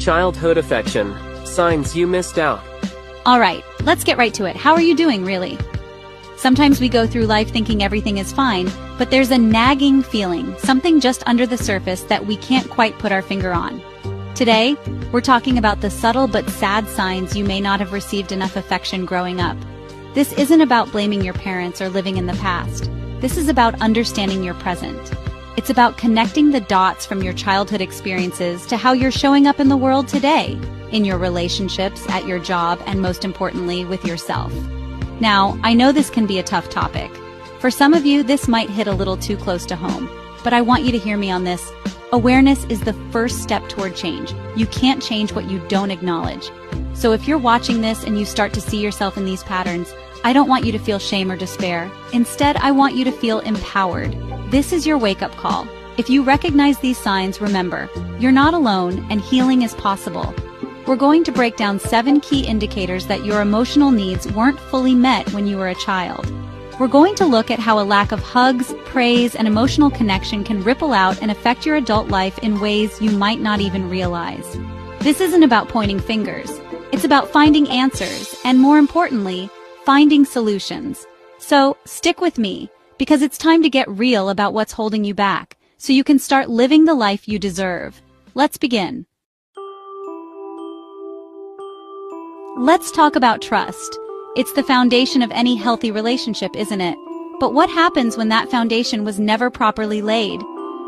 Childhood affection. Signs you missed out. Alright, let's get right to it. How are you doing, really? Sometimes we go through life thinking everything is fine, but there's a nagging feeling, something just under the surface that we can't quite put our finger on. Today, we're talking about the subtle but sad signs you may not have received enough affection growing up. This isn't about blaming your parents or living in the past. This is about understanding your present. It's about connecting the dots from your childhood experiences to how you're showing up in the world today, in your relationships, at your job, and most importantly, with yourself. Now, I know this can be a tough topic. For some of you, this might hit a little too close to home, but I want you to hear me on this. Awareness is the first step toward change. You can't change what you don't acknowledge. So if you're watching this and you start to see yourself in these patterns, I don't want you to feel shame or despair. Instead, I want you to feel empowered. This is your wake-up call. If you recognize these signs, remember, you're not alone and healing is possible. We're going to break down 7 key indicators that your emotional needs weren't fully met when you were a child. We're going to look at how a lack of hugs, praise, and emotional connection can ripple out and affect your adult life in ways you might not even realize. This isn't about pointing fingers. It's about finding answers, and more importantly, finding solutions. So, stick with me, because it's time to get real about what's holding you back, so you can start living the life you deserve. Let's begin. Let's talk about trust. It's the foundation of any healthy relationship, isn't it? But what happens when that foundation was never properly laid?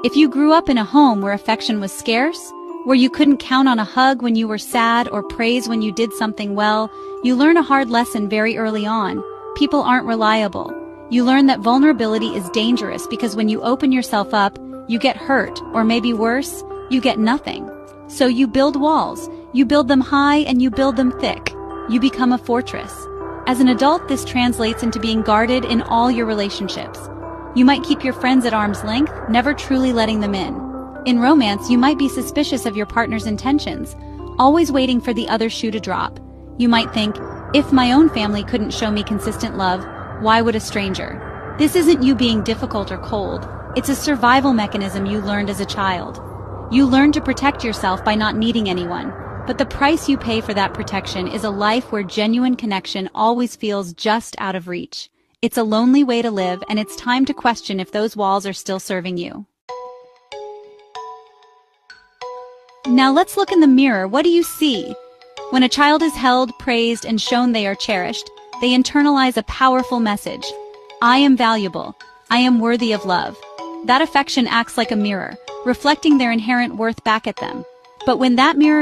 If you grew up in a home where affection was scarce, where you couldn't count on a hug when you were sad or praise when you did something well, you learn a hard lesson very early on. People aren't reliable. You learn that vulnerability is dangerous because when you open yourself up, you get hurt, or maybe worse, you get nothing. So you build walls. You build them high and you build them thick. You become a fortress. As an adult, this translates into being guarded in all your relationships. You might keep your friends at arm's length, never truly letting them in. In romance, you might be suspicious of your partner's intentions, always waiting for the other shoe to drop. You might think, if my own family couldn't show me consistent love, why would a stranger? This isn't you being difficult or cold. It's a survival mechanism you learned as a child. You learned to protect yourself by not needing anyone. But the price you pay for that protection is a life where genuine connection always feels just out of reach. It's a lonely way to live, and it's time to question if those walls are still serving you. Now let's look in the mirror. What do you see? When a child is held, praised, and shown they are cherished, they internalize a powerful message. I am valuable. I am worthy of love. That affection acts like a mirror, reflecting their inherent worth back at them. But when that mirror